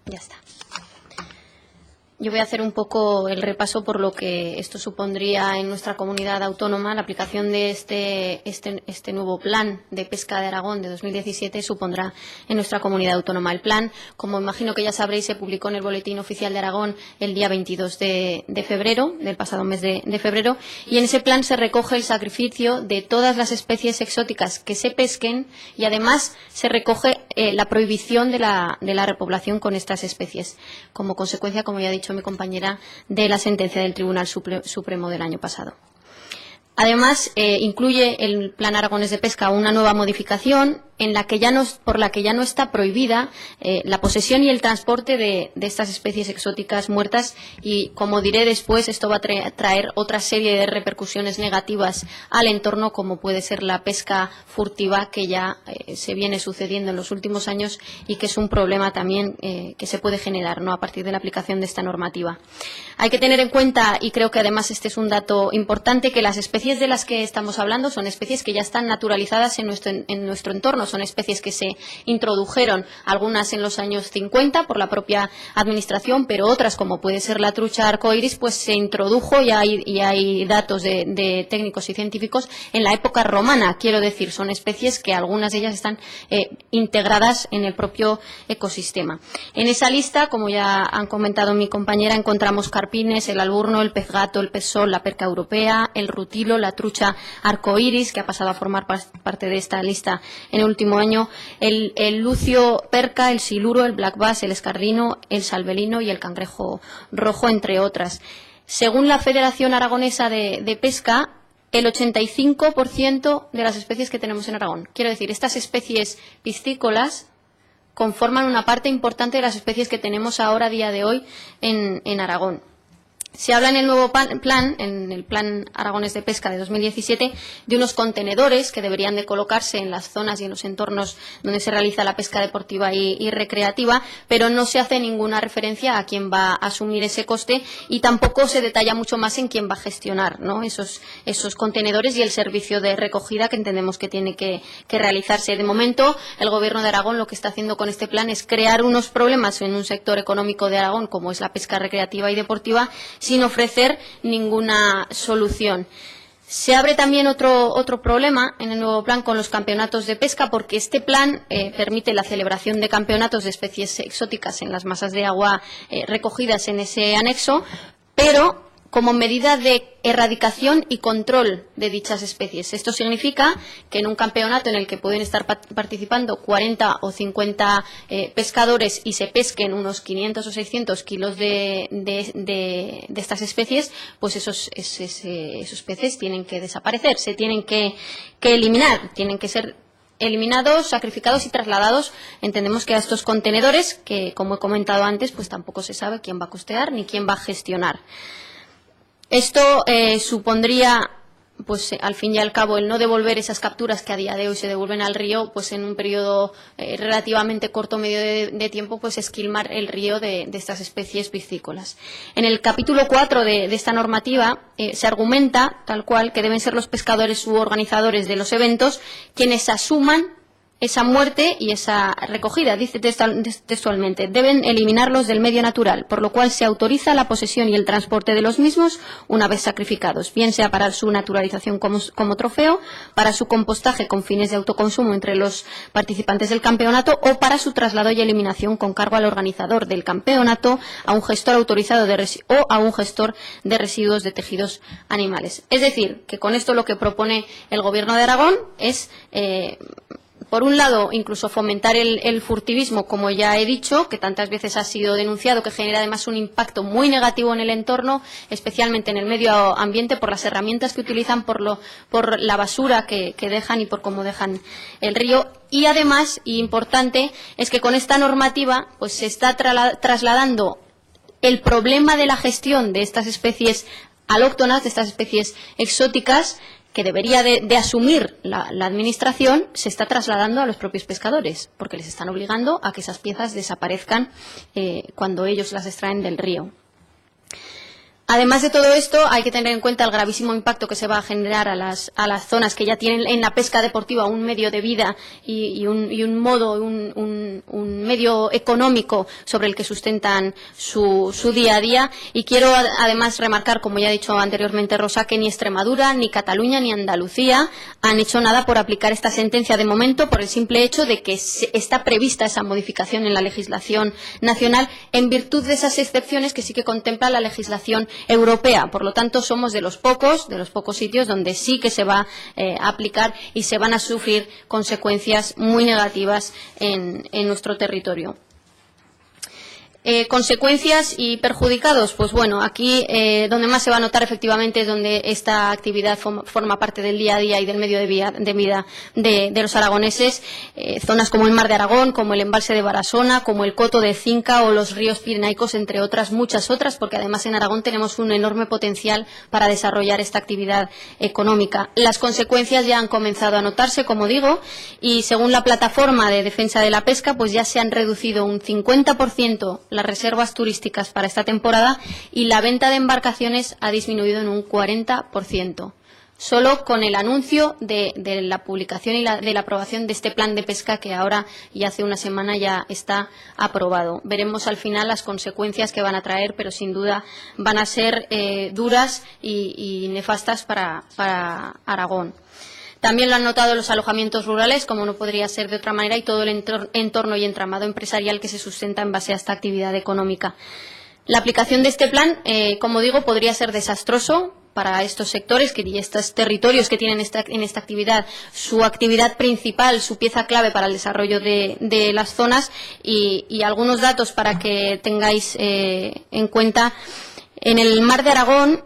Ya está. Yo voy a hacer un poco el repaso por lo que esto supondría en nuestra comunidad autónoma. La aplicación de este nuevo plan de pesca de Aragón de 2017 supondrá en nuestra comunidad autónoma. El plan, como imagino que ya sabréis, se publicó en el Boletín Oficial de Aragón el día 22 de febrero, del pasado mes de febrero, y en ese plan se recoge el sacrificio de todas las especies exóticas que se pesquen y además se recoge la prohibición de la repoblación con estas especies, como consecuencia, como ya he dicho mi compañera, de la sentencia del Tribunal Supremo del año pasado. Además, incluye el Plan Aragonés de Pesca una nueva modificación por la que ya no está prohibida la posesión y el transporte de estas especies exóticas muertas y, como diré después, esto va a traer otra serie de repercusiones negativas al entorno, como puede ser la pesca furtiva, que ya se viene sucediendo en los últimos años y que es un problema también que se puede generar, ¿no?, a partir de la aplicación de esta normativa. Hay que tener en cuenta, y creo que además este es un dato importante, que las especies de las que estamos hablando son especies que ya están naturalizadas en nuestro entorno. Son especies que se introdujeron, algunas en los años 50 por la propia administración, pero otras, como puede ser la trucha arcoíris, pues se introdujo y hay datos de técnicos y científicos en la época romana. Quiero decir, son especies que algunas de ellas están integradas en el propio ecosistema. En esa lista, como ya han comentado mi compañera, encontramos carpines, el alburno, el pez gato, el pez sol, la perca europea, el rutilo, la trucha arcoíris, que ha pasado a formar parte de esta lista en el último año, el lucio perca, el siluro, el black bass, el escardino, el salvelino y el cangrejo rojo, entre otras. Según la Federación Aragonesa de Pesca, el 85% de las especies que tenemos en Aragón, quiero decir, estas especies piscícolas conforman una parte importante de las especies que tenemos ahora, a día de hoy, en Aragón. Se habla en el nuevo plan, en el Plan Aragonés de Pesca de 2017, de unos contenedores que deberían de colocarse en las zonas y en los entornos donde se realiza la pesca deportiva y recreativa, pero no se hace ninguna referencia a quién va a asumir ese coste y tampoco se detalla mucho más en quién va a gestionar, ¿no?, esos contenedores y el servicio de recogida que entendemos que tiene que realizarse. De momento, el Gobierno de Aragón lo que está haciendo con este plan es crear unos problemas en un sector económico de Aragón, como es la pesca recreativa y deportiva, sin ofrecer ninguna solución. Se abre también otro problema en el nuevo plan con los campeonatos de pesca, porque este plan permite la celebración de campeonatos de especies exóticas en las masas de agua recogidas en ese anexo, pero como medida de erradicación y control de dichas especies. Esto significa que en un campeonato en el que pueden estar participando 40 o 50 pescadores y se pesquen unos 500 o 600 kilos de estas especies, pues esos peces tienen que desaparecer, se tienen que eliminar, tienen que ser eliminados, sacrificados y trasladados, entendemos que a estos contenedores, que como he comentado antes, pues tampoco se sabe quién va a costear ni quién va a gestionar. Esto supondría, pues al fin y al cabo, el no devolver esas capturas que a día de hoy se devuelven al río, pues en un periodo relativamente corto, medio de tiempo, pues esquilmar el río de estas especies piscícolas. En el capítulo 4 de esta normativa se argumenta, tal cual, que deben ser los pescadores u organizadores de los eventos quienes asuman esa muerte y esa recogida. Dice textualmente: deben eliminarlos del medio natural, por lo cual se autoriza la posesión y el transporte de los mismos una vez sacrificados, bien sea para su naturalización como trofeo, para su compostaje con fines de autoconsumo entre los participantes del campeonato o para su traslado y eliminación con cargo al organizador del campeonato, a un gestor autorizado o a un gestor de residuos de tejidos animales. Es decir, que con esto lo que propone el Gobierno de Aragón es por un lado, incluso fomentar el furtivismo, como ya he dicho, que tantas veces ha sido denunciado, que genera además un impacto muy negativo en el entorno, especialmente en el medio ambiente, por las herramientas que utilizan, por la basura que dejan y por cómo dejan el río. Y además, y importante, es que con esta normativa pues se está trasladando el problema de la gestión de estas especies alóctonas, de estas especies exóticas, que debería de asumir la Administración, se está trasladando a los propios pescadores, porque les están obligando a que esas piezas desaparezcan cuando ellos las extraen del río. Además de todo esto, hay que tener en cuenta el gravísimo impacto que se va a generar a las zonas que ya tienen en la pesca deportiva un medio de vida y un modo, un medio económico sobre el que sustentan su día a día. Y quiero además remarcar, como ya ha dicho anteriormente Rosa, que ni Extremadura, ni Cataluña, ni Andalucía han hecho nada por aplicar esta sentencia de momento, por el simple hecho de que está prevista esa modificación en la legislación nacional en virtud de esas excepciones que sí que contempla la legislación europea. Por lo tanto, somos de los pocos sitios donde sí que se va a aplicar y se van a sufrir consecuencias muy negativas en nuestro territorio. Consecuencias y perjudicados, pues bueno, aquí donde más se va a notar efectivamente es donde esta actividad forma parte del día a día y del medio de vida de los aragoneses, zonas como el Mar de Aragón, como el embalse de Barasona, como el Coto de Cinca o los ríos pirenaicos, entre otras, muchas otras, porque además en Aragón tenemos un enorme potencial para desarrollar esta actividad económica. Las consecuencias ya han comenzado a notarse, como digo, y según la plataforma de defensa de la pesca, pues ya se han reducido un 50% las reservas turísticas para esta temporada y la venta de embarcaciones ha disminuido en un 40%. Solo con el anuncio de la publicación y de la aprobación de este plan de pesca que ahora y hace una semana ya está aprobado. Veremos al final las consecuencias que van a traer, pero sin duda van a ser duras y nefastas para Aragón. También lo han notado los alojamientos rurales, como no podría ser de otra manera, y todo el entorno y entramado empresarial que se sustenta en base a esta actividad económica. La aplicación de este plan, como digo, podría ser desastroso para estos sectores y estos territorios que tienen en esta actividad, su actividad principal, su pieza clave para el desarrollo de las zonas y algunos datos para que tengáis en cuenta. En el Mar de Aragón,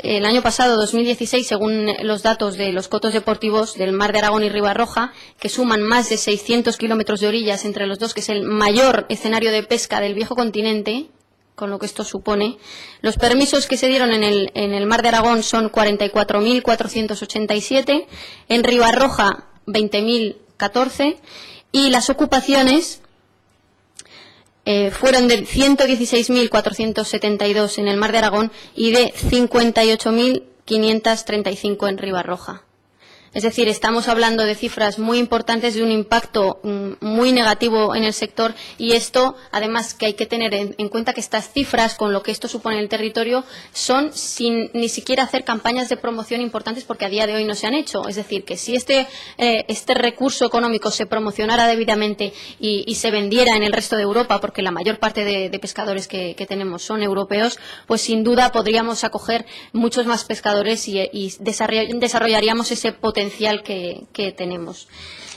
el año pasado, 2016, según los datos de los cotos deportivos del Mar de Aragón y Ribarroja, que suman más de 600 kilómetros de orillas entre los dos, que es el mayor escenario de pesca del viejo continente, con lo que esto supone, los permisos que se dieron en el Mar de Aragón son 44.487, en Ribarroja 20.014 y las ocupaciones fueron de 116.472 en el Mar de Aragón y de 58.535 en Ribarroja. Es decir, estamos hablando de cifras muy importantes, de un impacto muy negativo en el sector, y esto, además, que hay que tener en cuenta que estas cifras, con lo que esto supone en el territorio, son sin ni siquiera hacer campañas de promoción importantes, porque a día de hoy no se han hecho. Es decir, que si este recurso económico se promocionara debidamente y se vendiera en el resto de Europa, porque la mayor parte de pescadores que tenemos son europeos, pues sin duda podríamos acoger muchos más pescadores y desarrollaríamos ese potencial que tenemos.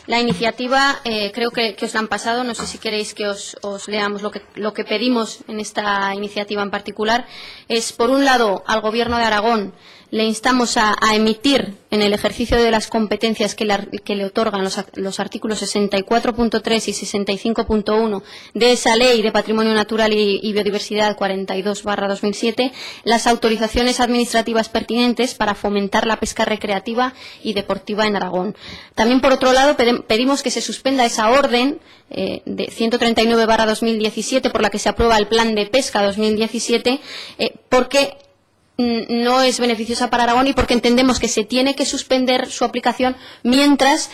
La iniciativa, creo que os la han pasado, no sé si queréis que os leamos lo que pedimos en esta iniciativa en particular. Es, por un lado, al Gobierno de Aragón le instamos a emitir, en el ejercicio de las competencias que le otorgan los artículos 64.3 y 65.1 de esa Ley de Patrimonio Natural y Biodiversidad 42/2007, las autorizaciones administrativas pertinentes para fomentar la pesca recreativa y deportiva en Aragón. También, por otro lado, pedimos que se suspenda esa orden de 139/2017 por la que se aprueba el Plan de Pesca 2017, porque no es beneficiosa para Aragón y porque entendemos que se tiene que suspender su aplicación mientras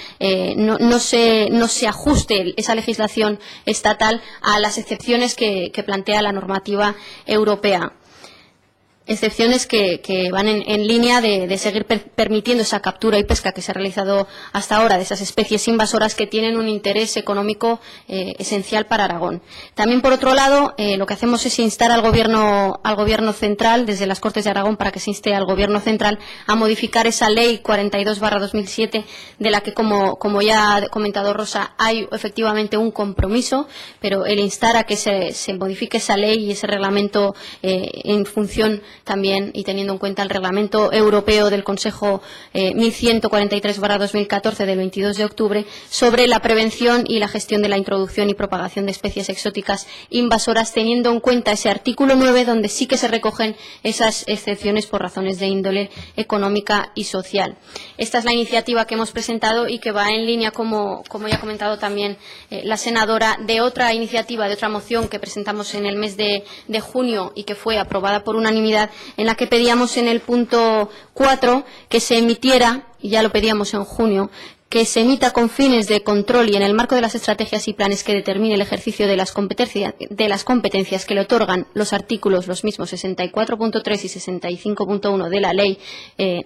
no se ajuste esa legislación estatal a las excepciones que plantea la normativa europea. Excepciones que van en línea de seguir permitiendo esa captura y pesca que se ha realizado hasta ahora de esas especies invasoras que tienen un interés económico esencial para Aragón. También, por otro lado, lo que hacemos es instar al Gobierno central, desde las Cortes de Aragón, para que se inste al Gobierno central a modificar esa Ley 42/2007, de la que, como ya ha comentado Rosa, hay efectivamente un compromiso, pero el instar a que se modifique esa ley y ese reglamento en función también y teniendo en cuenta el Reglamento Europeo del Consejo 1143/2014 del 22 de octubre sobre la prevención y la gestión de la introducción y propagación de especies exóticas invasoras, teniendo en cuenta ese artículo 9 donde sí que se recogen esas excepciones por razones de índole económica y social. Esta es la iniciativa que hemos presentado y que va en línea, como ya ha comentado también la senadora, de otra iniciativa, de otra moción que presentamos en el mes de junio y que fue aprobada por unanimidad, Popular, en la que pedíamos en el punto 4 que se emitiera, y ya lo pedíamos en junio, que se emita con fines de control y en el marco de las estrategias y planes que determine el ejercicio de las competencias que le otorgan los artículos, los mismos 64.3 y 65.1 de la Ley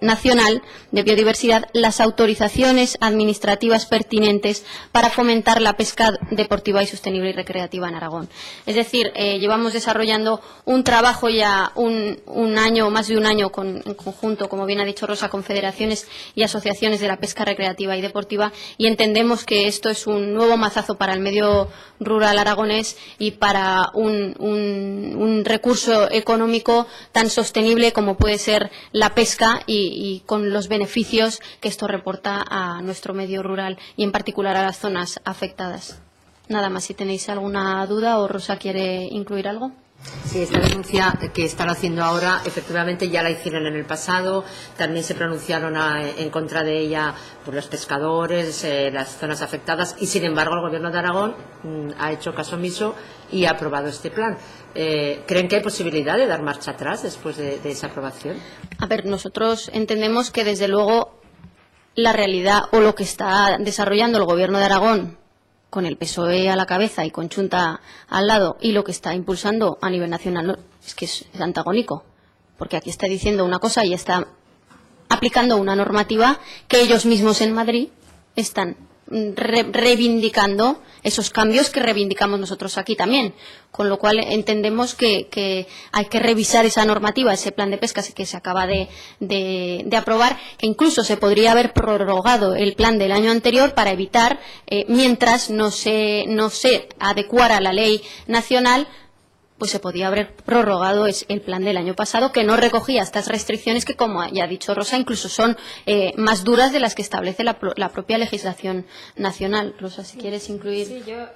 Nacional de Biodiversidad, las autorizaciones administrativas pertinentes para fomentar la pesca deportiva y sostenible y recreativa en Aragón. Es decir, llevamos desarrollando un trabajo ya un año, más de un año, en conjunto, como bien ha dicho Rosa, con federaciones y asociaciones de la pesca recreativa y deportiva, y entendemos que esto es un nuevo mazazo para el medio rural aragonés y para un recurso económico tan sostenible como puede ser la pesca y con los beneficios que esto reporta a nuestro medio rural y en particular a las zonas afectadas. Nada más, si tenéis alguna duda o Rosa quiere incluir algo. Sí, esta denuncia que están haciendo ahora, efectivamente ya la hicieron en el pasado, también se pronunciaron en contra de ella por los pescadores, las zonas afectadas, y sin embargo el Gobierno de Aragón ha hecho caso omiso y ha aprobado este plan. ¿Creen que hay posibilidad de dar marcha atrás después de esa aprobación? A ver, nosotros entendemos que desde luego la realidad o lo que está desarrollando el Gobierno de Aragón, con el PSOE a la cabeza y con Chunta al lado, y lo que está impulsando a nivel nacional, es que es antagónico, porque aquí está diciendo una cosa y está aplicando una normativa que ellos mismos en Madrid están reivindicando esos cambios que reivindicamos nosotros aquí también, con lo cual entendemos que hay que revisar esa normativa, ese plan de pesca que se acaba de aprobar, que incluso se podría haber prorrogado el plan del año anterior para evitar, mientras no se adecuara la ley nacional, pues se podía haber prorrogado el plan del año pasado, que no recogía estas restricciones que, como ya ha dicho Rosa, incluso son más duras de las que establece la propia legislación nacional. Rosa, si quieres incluir. Sí, yo